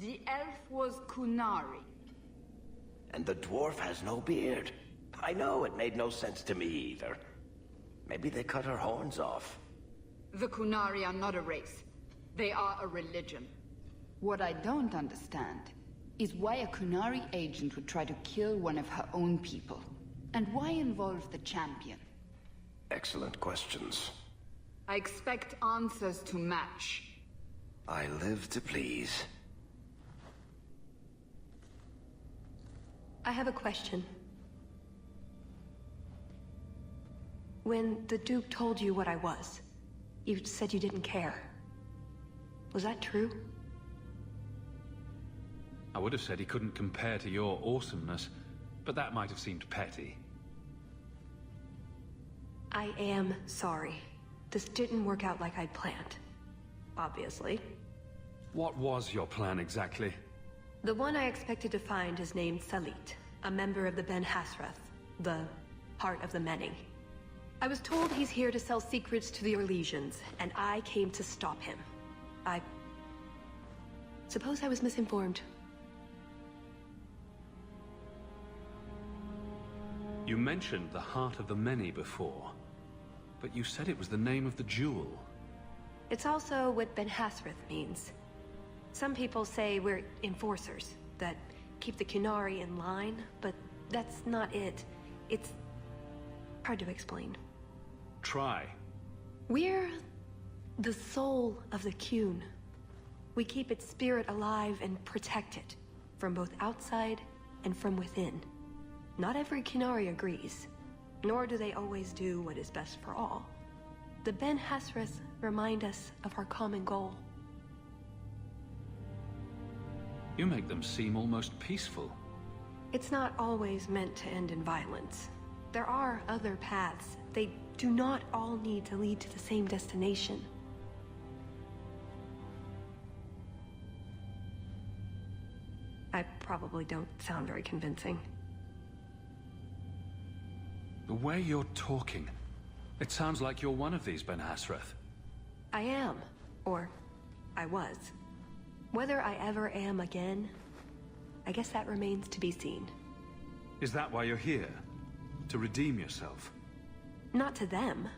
The elf was Kunari. And the dwarf has no beard. I know, it made no sense to me either. Maybe they cut her horns off. The Kunari are not a race. They are a religion. What I don't understand is why a Kunari agent would try to kill one of her own people. And why involve the champion? Excellent questions. I expect answers to match. I live to please. I have a question. When the Duke told you what I was, you said you didn't care. Was that true? I would have said he couldn't compare to your awesomeness, but that might have seemed petty. I am sorry. This didn't work out like I'd planned. Obviously. What was your plan exactly? The one I expected to find is named Salit, a member of the Ben Hasrath, the Heart of the Many. I was told he's here to sell secrets to the Orlesians, and I came to stop him. I suppose I was misinformed. You mentioned the Heart of the Many before, but you said it was the name of the jewel. It's also what Ben Hasrath means. Some people say we're enforcers, that keep the Kunari in line, but that's not it. It's hard to explain. Try. We're the soul of the Qun. We keep its spirit alive and protect it, from both outside and from within. Not every Kunari agrees, nor do they always do what is best for all. The Ben Hasrath remind us of our common goal. You make them seem almost peaceful. It's not always meant to end in violence. There are other paths. They do not all need to lead to the same destination. I probably don't sound very convincing. The way you're talking, it sounds like you're one of these Ben Hasrath. I am, or I was. Whether I ever am again, I guess that remains to be seen. Is that why you're here? To redeem yourself? Not to them.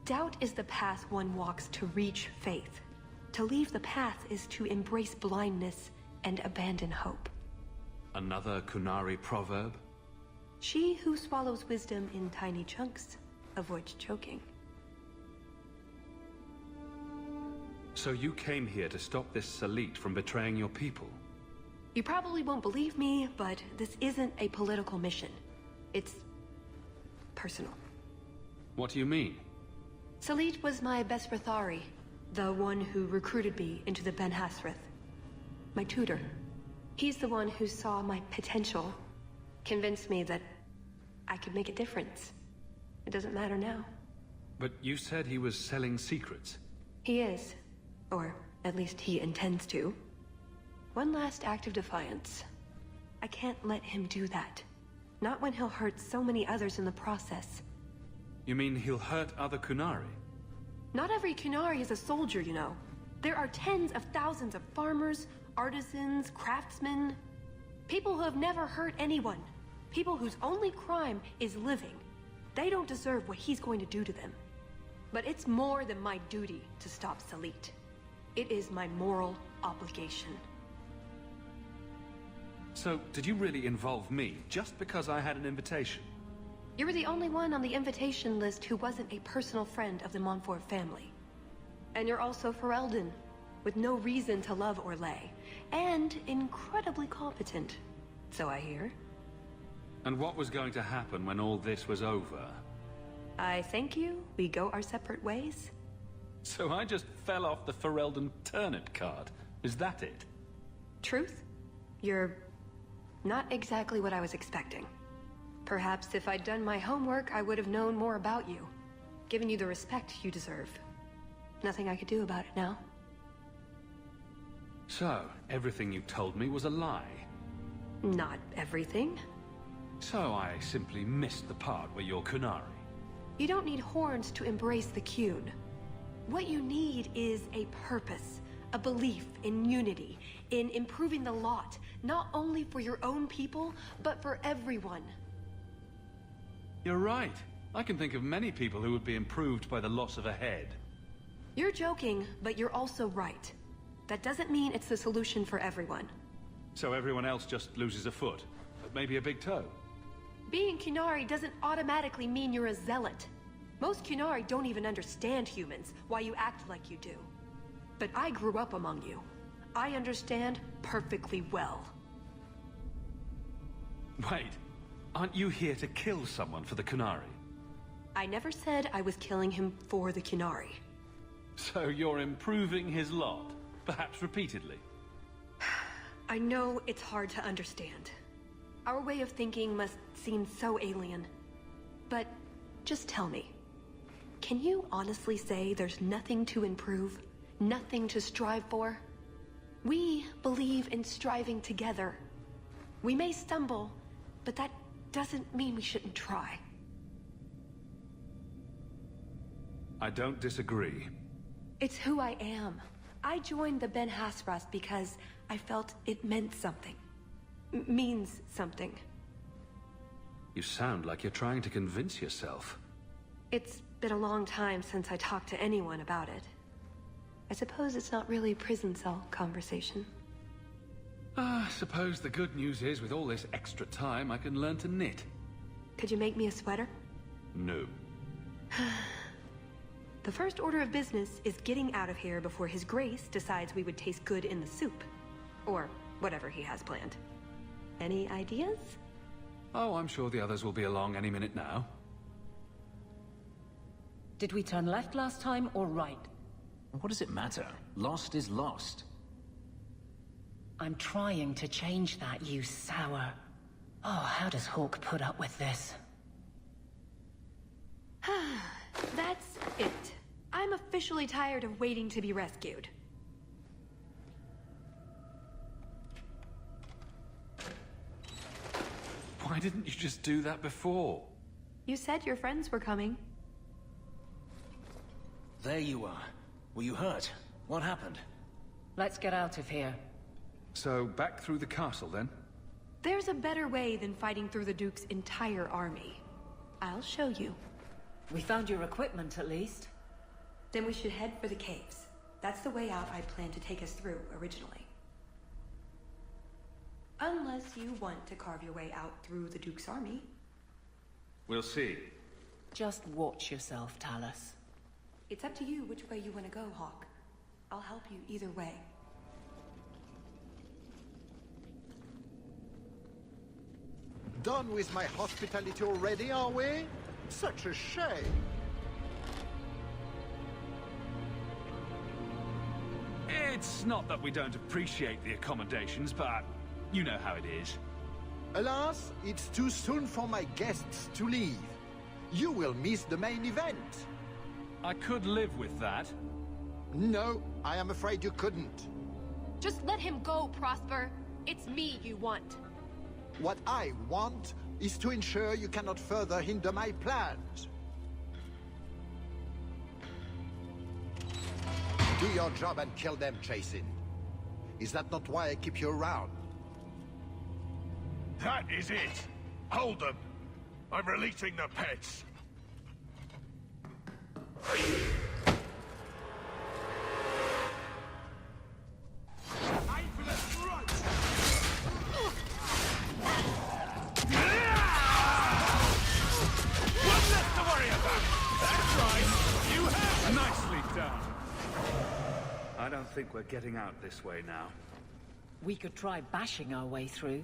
Doubt is the path one walks to reach faith. To leave the path is to embrace blindness and abandon hope. Another Kunari proverb? She who swallows wisdom in tiny chunks avoids choking. So you came here to stop this Salit from betraying your people? You probably won't believe me, but this isn't a political mission. It's personal. What do you mean? Salit was my best Rathari, the one who recruited me into the Ben Hasrath. My tutor. He's the one who saw my potential, convinced me that I could make a difference. It doesn't matter now. But you said he was selling secrets. He is. Or at least he intends to. One last act of defiance. I can't let him do that. Not when he'll hurt so many others in the process. You mean he'll hurt other Kunari? Not every Kunari is a soldier, you know. There are tens of thousands of farmers, artisans, craftsmen. People who have never hurt anyone. People whose only crime is living. They don't deserve what he's going to do to them. But it's more than my duty to stop Salit. It is my moral obligation. So, did you really involve me just because I had an invitation? You were the only one on the invitation list who wasn't a personal friend of the Montfort family. And you're also Ferelden, with no reason to love Orlais, and incredibly competent, so I hear. And what was going to happen when all this was over? I thank you, we go our separate ways. So I just fell off the Ferelden turnip card. Is that it? Truth? You're not exactly what I was expecting. Perhaps if I'd done my homework, I would have known more about you. Given you the respect you deserve. Nothing I could do about it now. So, everything you told me was a lie? Not everything. So I simply missed the part where you're Kunari? You don't need horns to embrace the Qun. What you need is a purpose, A belief in unity, in improving the lot, not only for your own people, but for everyone. You're right. I can think of many people who would be improved by the loss of a head. You're joking, but you're also right. That doesn't mean it's the solution for everyone. So everyone else just loses a foot, but maybe a big toe. Being Qunari doesn't automatically mean you're a zealot. Most Qunari don't even understand humans, why you act like you do. But I grew up among you. I understand perfectly well. Wait, aren't you here to kill someone for the Qunari? I never said I was killing him for the Qunari. So you're improving his lot, perhaps repeatedly? I know it's hard to understand. Our way of thinking must seem so alien. But just tell me, can you honestly say there's nothing to improve? Nothing to strive for? We believe in striving together. We may stumble, but that doesn't mean we shouldn't try. I don't disagree. It's who I am. I joined the Ben Hasras because I felt it meant something. Means something. You sound like you're trying to convince yourself. It's been a long time since I talked to anyone about it. I suppose it's not really a prison cell conversation. I suppose the good news is, with all this extra time, I can learn to knit. Could you make me a sweater? No. The first order of business is getting out of here before His Grace decides we would taste good in the soup. Or whatever he has planned. Any ideas? Oh, I'm sure the others will be along any minute now. Did we turn left last time or right? What does it matter? Lost is lost. I'm trying to change that, you sour. Oh, how does Hawk put up with this? That's it. I'm officially tired of waiting to be rescued. Why didn't you just do that before? You said your friends were coming. There you are. Were you hurt? What happened? Let's get out of here. So, back through the castle, then? There's a better way than fighting through the Duke's entire army. I'll show you. We found your equipment, at least. Then we should head for the caves. That's the way out I planned to take us through originally. Unless you want to carve your way out through the Duke's army. We'll see. Just watch yourself, Talus. It's up to you which way you want to go, Hawk. I'll help you either way. Done with my hospitality already, are we? Such a shame. It's not that we don't appreciate the accommodations, but you know how it is. Alas, it's too soon for my guests to leave. You will miss the main event. I could live with that. No, I am afraid you couldn't. Just let him go, Prosper. It's me you want. What I want is to ensure you cannot further hinder my plans. Do your job and kill them, Jason. Is that not why I keep you around? That is it! Hold them! I'm releasing the pets! Aim for the throat! One less to worry about! That's right! You have... Nicely done. I don't think we're getting out this way now. We could try bashing our way through.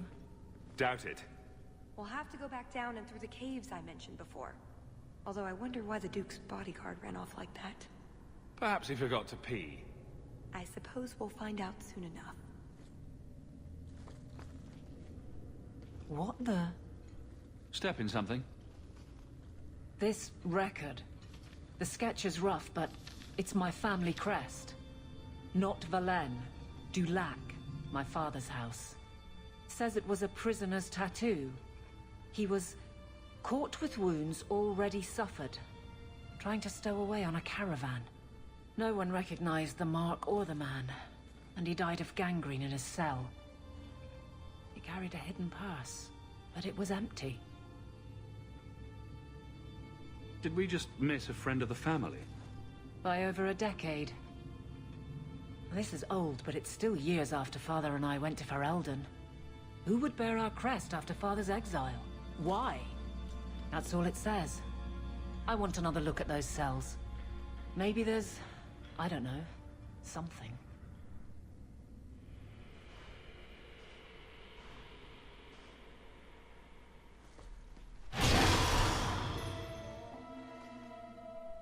Doubt it. We'll have to go back down and through the caves I mentioned before. Although I wonder why the Duke's bodyguard ran off like that. Perhaps he forgot to pee. I suppose we'll find out soon enough. What the? Step in something. This record. The sketch is rough, but it's my family crest. Not Valen. Dulac, my father's house. Says it was a prisoner's tattoo. He was caught with wounds already suffered, trying to stow away on a caravan. No one recognized the mark or the man. and he died of gangrene in his cell. He carried a hidden purse, but it was empty. Did we just miss a friend of the family? By over a decade. This is old, but it's still years after Father and I went to Ferelden. Who would bear our crest after Father's exile? Why? That's all it says. I want another look at those cells. Maybe there's... I don't know. Something.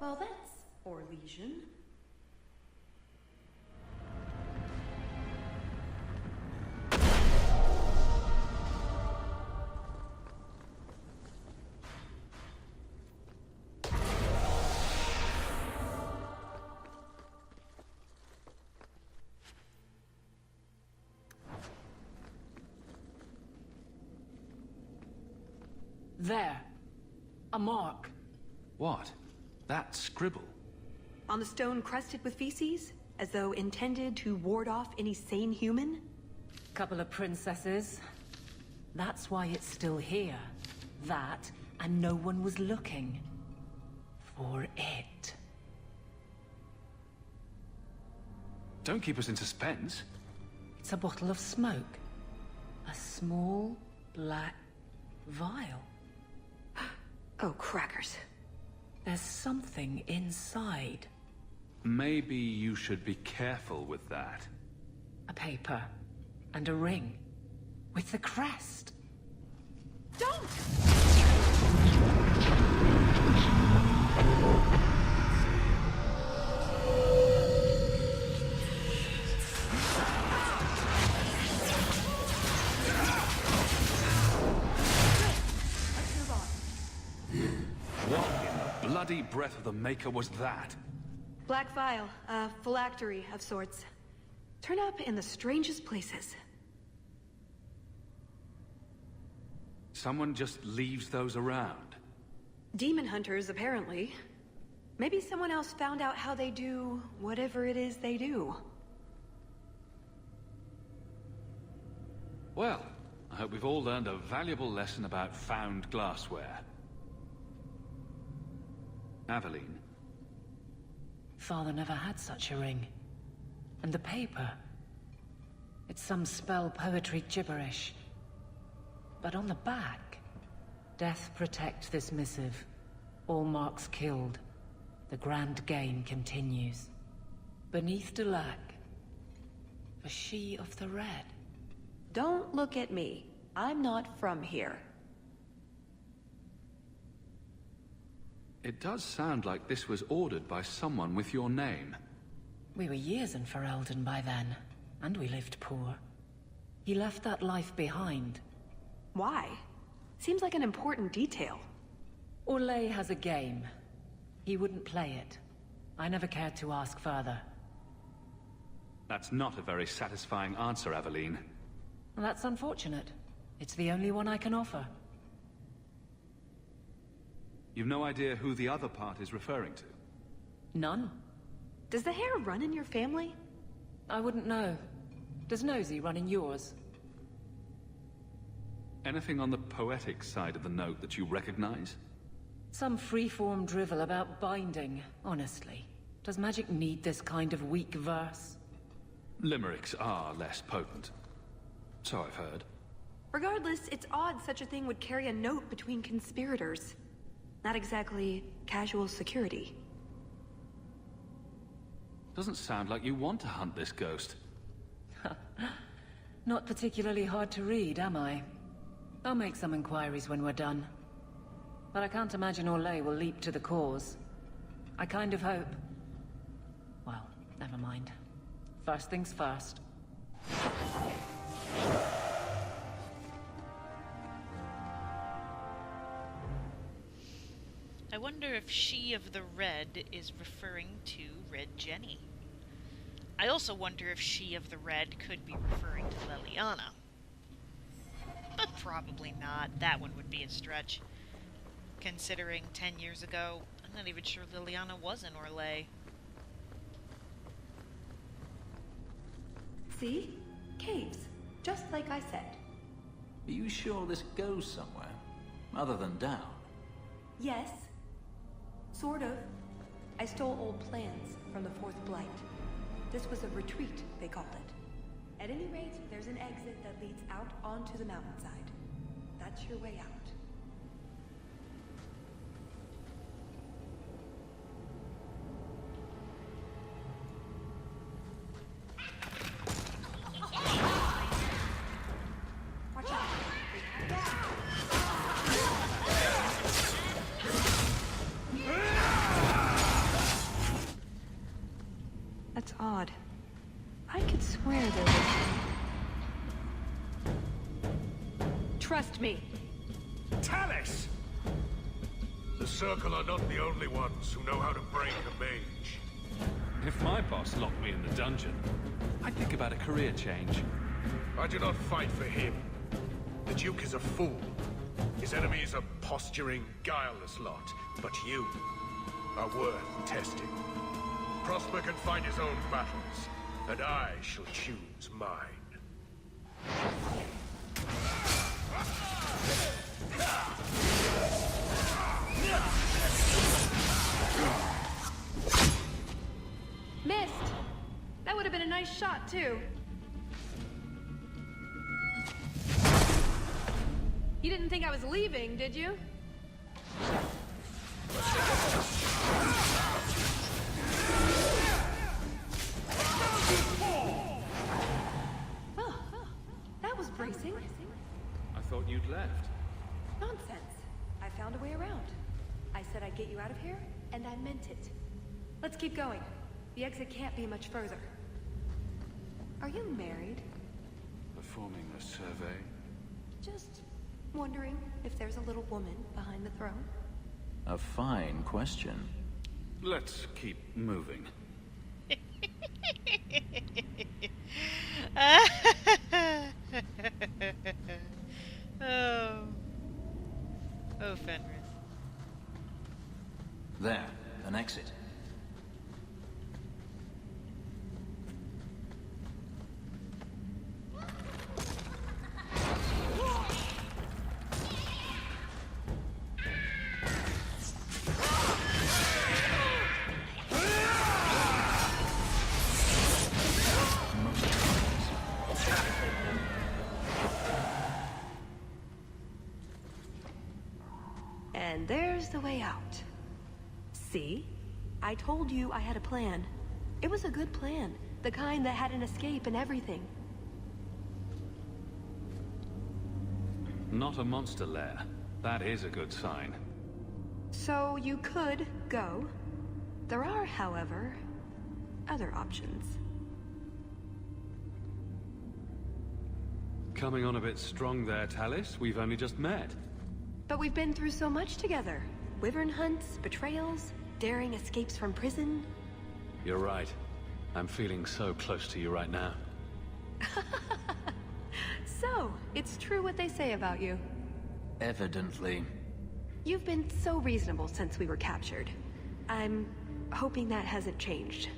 Well, that's Orlesian. There. A mark. What? That scribble? On the stone crusted with feces? As though intended to ward off any sane human? Couple of princesses. That's why it's still here. That, and no one was looking. For it. Don't keep us in suspense. It's a bottle of smoke. A small, black vial. Oh, crackers. There's something inside. Maybe you should be careful with that. A paper. And a ring. With the crest. Don't! What in the bloody breath of the Maker was that? Black vial, a phylactery of sorts. Turn up in the strangest places. Someone just leaves those around. Demon hunters, apparently. Maybe someone else found out how they do whatever it is they do. Well, I hope we've all learned a valuable lesson about found glassware. Aveline. Father never had such a ring. And the paper. It's some spell poetry gibberish. But on the back, death protect this missive. All marks killed. The grand game continues. Beneath Dulac, for she of the red. Don't look at me. I'm not from here. It does sound like this was ordered by someone with your name. We were years in Ferelden by then, and we lived poor. He left that life behind. Why? Seems like an important detail. Orlais has a game. He wouldn't play it. I never cared to ask further. That's not a very satisfying answer, Aveline. That's unfortunate. It's the only one I can offer. You've no idea who the other part is referring to? None. Does the hair run in your family? I wouldn't know. Does Nosy run in yours? Anything on the poetic side of the note that you recognize? Some freeform drivel about binding, honestly. Does magic need this kind of weak verse? Limericks are less potent. So I've heard. Regardless, it's odd such a thing would carry a note between conspirators. Not exactly casual security. Doesn't sound like you want to hunt this ghost. Not particularly hard to read, am I? I'll make some inquiries when we're done. But I can't imagine Orlais will leap to the cause. I kind of hope... Well, never mind. First things first. I wonder if she of the red is referring to Red Jenny. I also wonder if she of the red could be referring to Leliana. But probably not. That one would be a stretch. Considering 10 years ago, I'm not even sure Leliana was in Orlais. See? Caves. Just like I said. Are you sure this goes somewhere? Other than down? Yes. Sort of. I stole old plans from the Fourth Blight. This was a retreat, they called it. At any rate, there's an exit that leads out onto the mountainside. That's your way out. Watch out. That's odd. I could swear there was... Trust me. Tallis! The Circle are not the only ones who know how to break a mage. If my boss locked me in the dungeon, I'd think about a career change. I do not fight for him. The Duke is a fool. His enemies a posturing, guileless lot. But you are worth testing. Prosper can fight his own battles, and I shall choose mine. Missed! That would have been a nice shot, too. You didn't think I was leaving, did you? Oh, that was bracing. I thought you'd left. Nonsense. I found a way around. I said I'd get you out of here, and I meant it. Let's keep going. The exit can't be much further. Are you married? Performing a survey? Just wondering if there's a little woman behind the throne. A fine question. Let's keep moving. Oh. Oh, Fenris. There, an exit. And there's the way out. See? I told you I had a plan. It was a good plan. The kind that had an escape and everything. Not a monster lair. That is a good sign. So you could go. There are, however, other options. Coming on a bit strong there, Tallis. We've only just met. But we've been through so much together. Wyvern hunts, betrayals, daring escapes from prison. You're right. I'm feeling so close to you right now. So, it's true what they say about you. Evidently. You've been so reasonable since we were captured. I'm hoping that hasn't changed.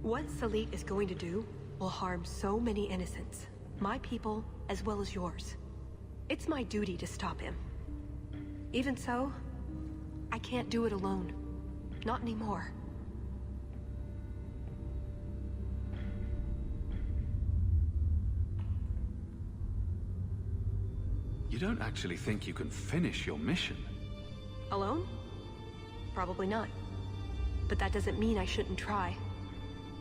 What Salit is going to do will harm so many innocents. My people, as well as yours. It's my duty to stop him. Even so, I can't do it alone. Not anymore. You don't actually think you can finish your mission? Alone? Probably not. But that doesn't mean I shouldn't try.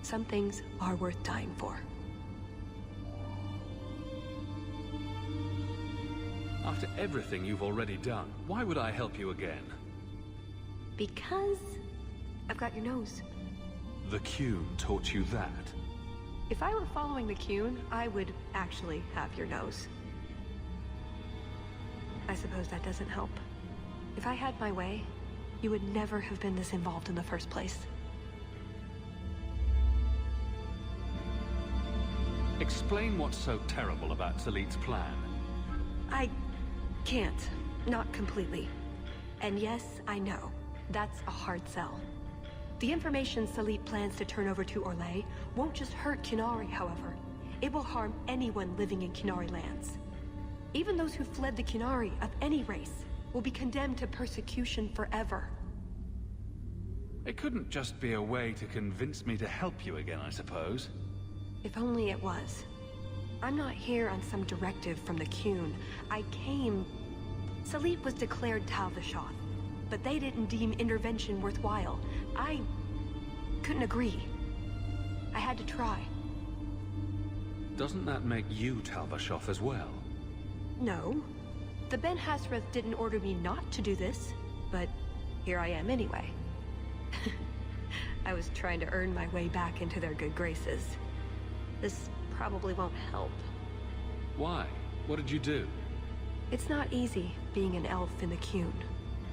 Some things are worth dying for. After everything you've already done, why would I help you again? Because I've got your nose. The Qun taught you that? If I were following the Qun, I would actually have your nose. I suppose that doesn't help. If I had my way, you would never have been this involved in the first place. Explain what's so terrible about Salit's plan. I can't. Not completely. And yes, I know. That's a hard sell. The information Salit plans to turn over to Orlais won't just hurt Qunari, however. It will harm anyone living in Qunari lands. Even those who fled the Qunari of any race will be condemned to persecution forever. It couldn't just be a way to convince me to help you again, I suppose. If only it was. I'm not here on some directive from the Qun. I came... Salit was declared Tal-Vashoth, but they didn't deem intervention worthwhile. I couldn't agree. I had to try. Doesn't that make you Tal-Vashoth as well? No. The Ben Hasrath didn't order me not to do this, but here I am anyway. I was trying to earn my way back into their good graces. This probably won't help. Why? What did you do? It's not easy being an elf in the Qun.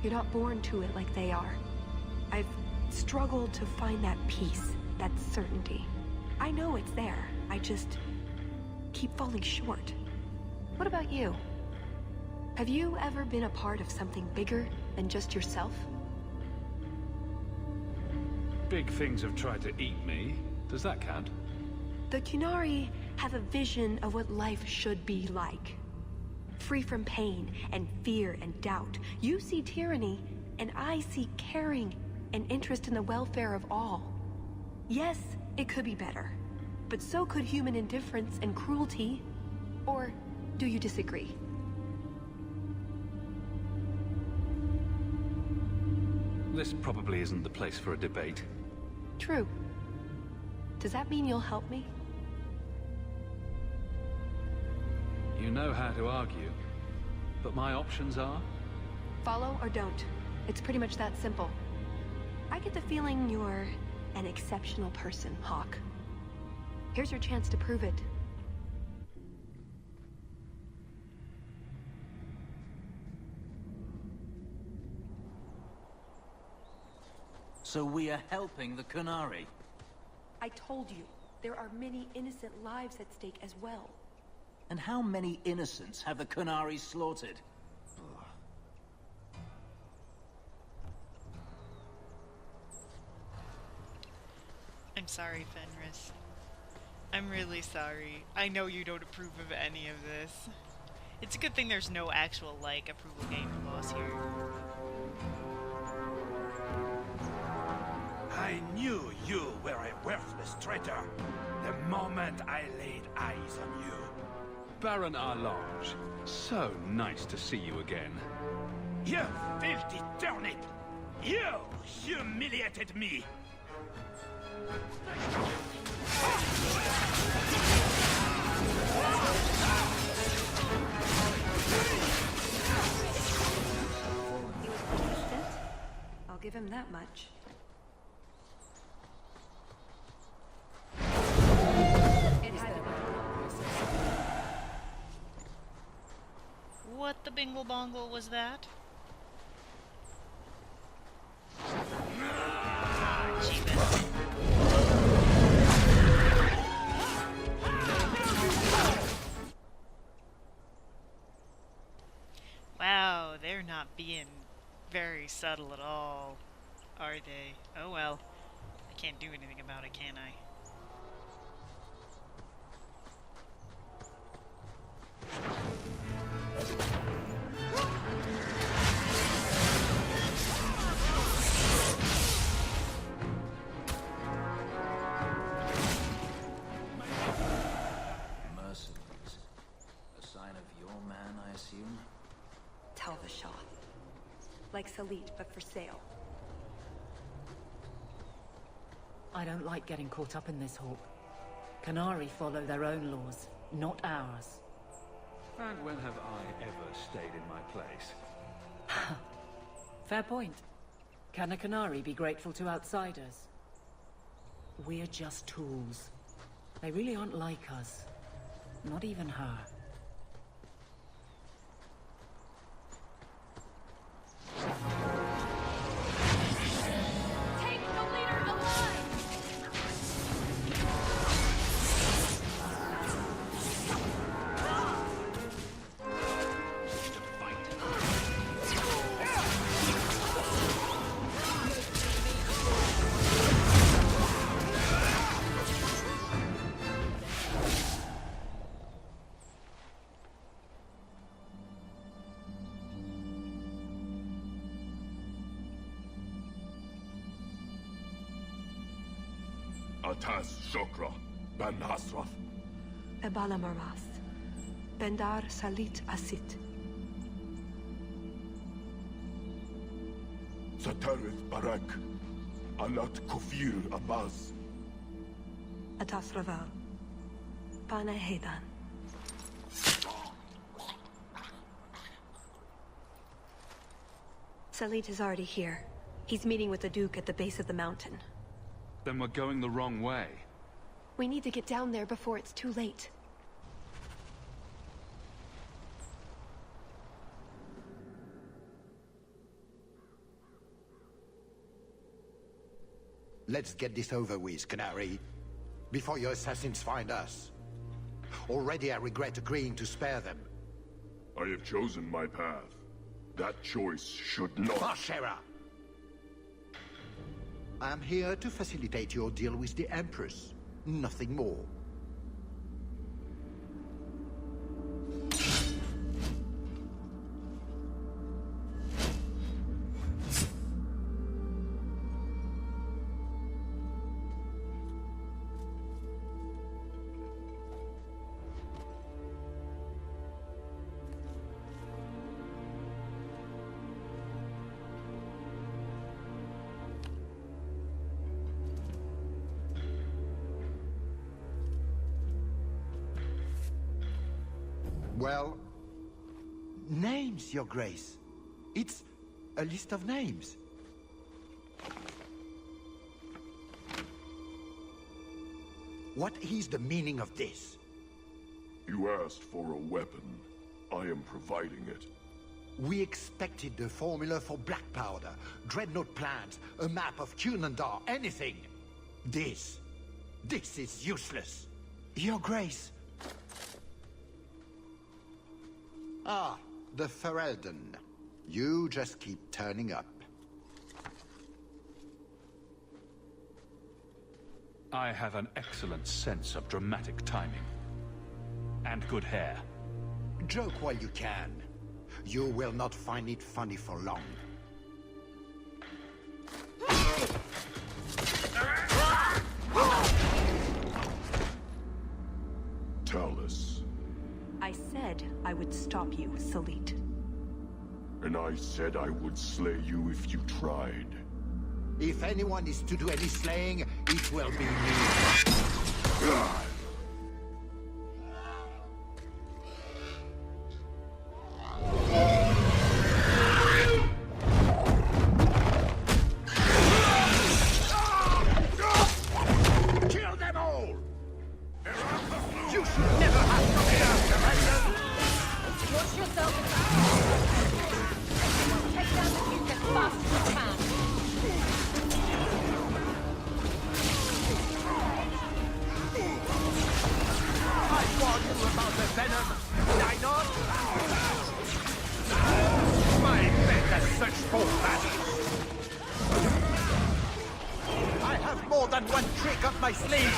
You're not born to it like they are. I've struggled to find that peace, that certainty. I know it's there. I just keep falling short. What about you? Have you ever been a part of something bigger than just yourself? Big things have tried to eat me. Does that count? The Qunari have a vision of what life should be like. Free from pain and fear and doubt. You see tyranny, and I see caring and interest in the welfare of all. Yes, it could be better, but so could human indifference and cruelty. Or do you disagree? This probably isn't the place for a debate. True. Does that mean you'll help me? You know how to argue, but my options are? Follow or don't. It's pretty much that simple. I get the feeling you're an exceptional person, Hawk. Here's your chance to prove it. So we are helping the Qunari. I told you, there are many innocent lives at stake as well. And how many innocents have the Qunari slaughtered? I'm sorry, Fenris. I'm really sorry. I know you don't approve of any of this. It's a good thing there's no actual, like, approval game boss here. I knew you were a worthless traitor the moment I laid eyes on you. Baron Arlange, so nice to see you again. You filthy turnip! You humiliated me! He was persistent. I'll give him that much. It had to be. What the bingle bongle was that? Jeebus. Wow, they're not being very subtle at all, are they? Oh well. I can't do anything about it, can I? Mercenaries. A sign of your man, I assume? Tal-Vashoth. Like Salit, but for sale. I don't like getting caught up in this, Hawk. Qunari follow their own laws, not ours. And when have I ever stayed in my place? Fair point. Can a Qunari be grateful to outsiders? We're just tools. They really aren't like us. Not even her. Take the leader alive! Satas Shokra, Ben Hasrath. Ebala Marmas. Bendar Salit Asit. Satarith Barak, Alat Kufir Abbas. Atas Raval. Bana Hedan. Salit is already here. He's meeting with the Duke at the base of the mountain. Then we're going the wrong way. We need to get down there before it's too late. Let's get this over with, Canary. Before your assassins find us. Already I regret agreeing to spare them. I have chosen my path. That choice should not... Bashera! I am here to facilitate your deal with the Empress. Nothing more. Well, names, Your Grace. It's a list of names. What is the meaning of this? You asked for a weapon. I am providing it. We expected the formula for black powder, dreadnought plans, a map of Cunandar, anything. This is useless. Your Grace. Ah, the Ferelden. You just keep turning up. I have an excellent sense of dramatic timing. And good hair. Joke while you can. You will not find it funny for long. Tell us. I said I would stop you, Salit. And I said I would slay you if you tried. If anyone is to do any slaying, it will be me. Kill them all! You should never have come here, Watch yourself. Take down the Duke as fast as you can. I warned you about the venom, did I not? My men has such full battles. I have more than one trick up my sleeve.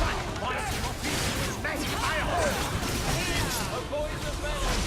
My quality of peace is made by home. Avoid the venom.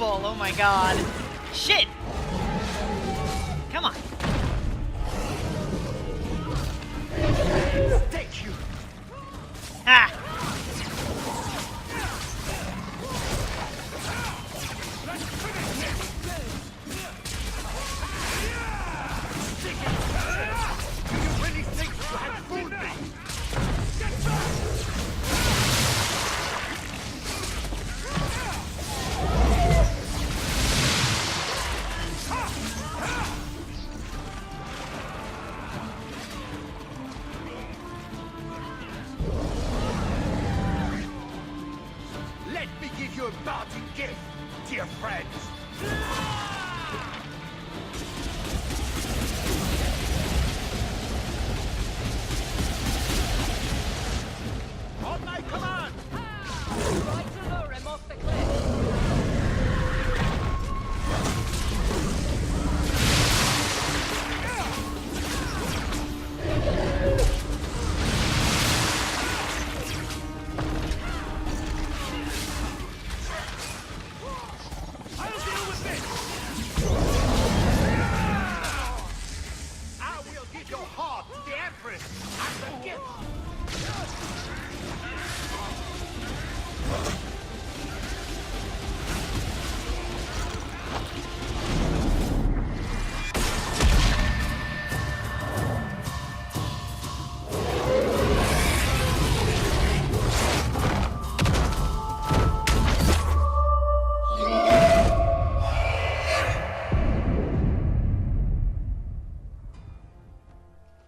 Oh my god. Shit! Come on. Take you. Ah! Do you really think you have fooled me? give you a parting gift, dear friends. On my command! Right to lure him off the cliff.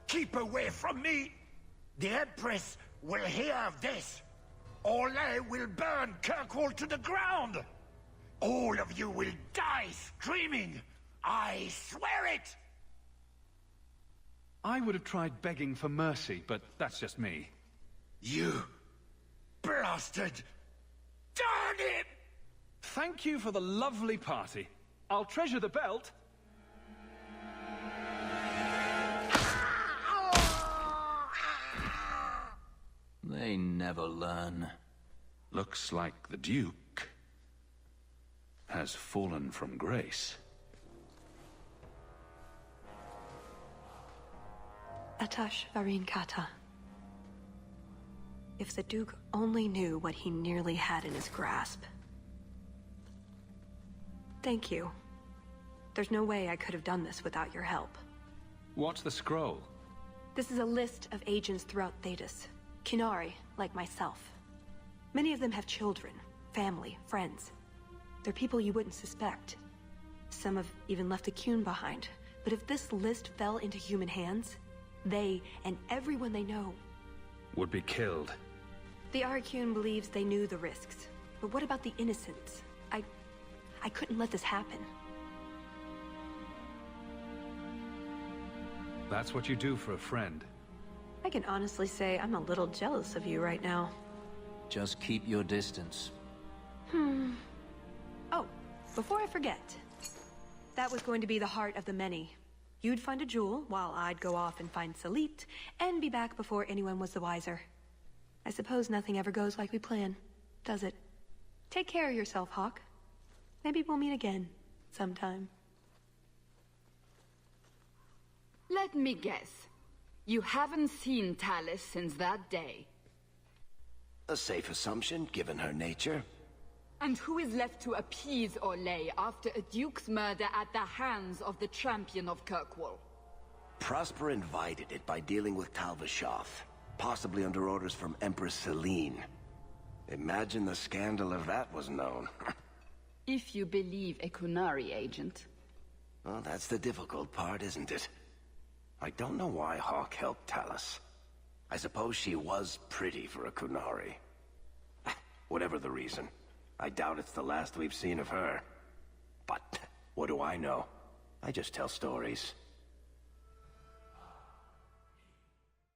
Keep away from me! The Empress will hear of this. Orlais will burn Kirkwall to the ground! All of you will die screaming! I swear it! I would have tried begging for mercy, but that's just me. You bastard! Darn it! Thank you for the lovely party. I'll treasure the belt. They never learn. Looks like the Duke has fallen from grace. Atash Varin Kata. If the Duke only knew what he nearly had in his grasp. Thank you. There's no way I could have done this without your help. What's the scroll? This is a list of agents throughout Thedas. Qunari, like myself. Many of them have children, family, friends. They're people you wouldn't suspect. Some have even left a Qun behind. But if this list fell into human hands, they, and everyone they know, Would be killed. the Arcune believes they knew the risks. But what about the innocents? I couldn't let this happen. That's what you do for a friend. I can honestly say I'm a little jealous of you right now. Just keep your distance. Oh, before I forget. That was going to be the heart of the many. You'd find a jewel, while I'd go off and find Salit, and be back before anyone was the wiser. I suppose nothing ever goes like we plan, does it? Take care of yourself, Hawk. Maybe we'll meet again, sometime. Let me guess. You haven't seen Talus since that day. A safe assumption, given her nature. And who is left to appease Orlais after a Duke's murder at the hands of the champion of Kirkwall? Prosper invited it by dealing with Tal Vashoth, possibly under orders from Empress Celine. Imagine the scandal if that was known. If you believe a Qunari agent. Well, that's the difficult part, isn't it? I don't know why Hawk helped Talus. I suppose she was pretty for a Qunari. Whatever the reason, I doubt it's the last we've seen of her. But what do I know? I just tell stories.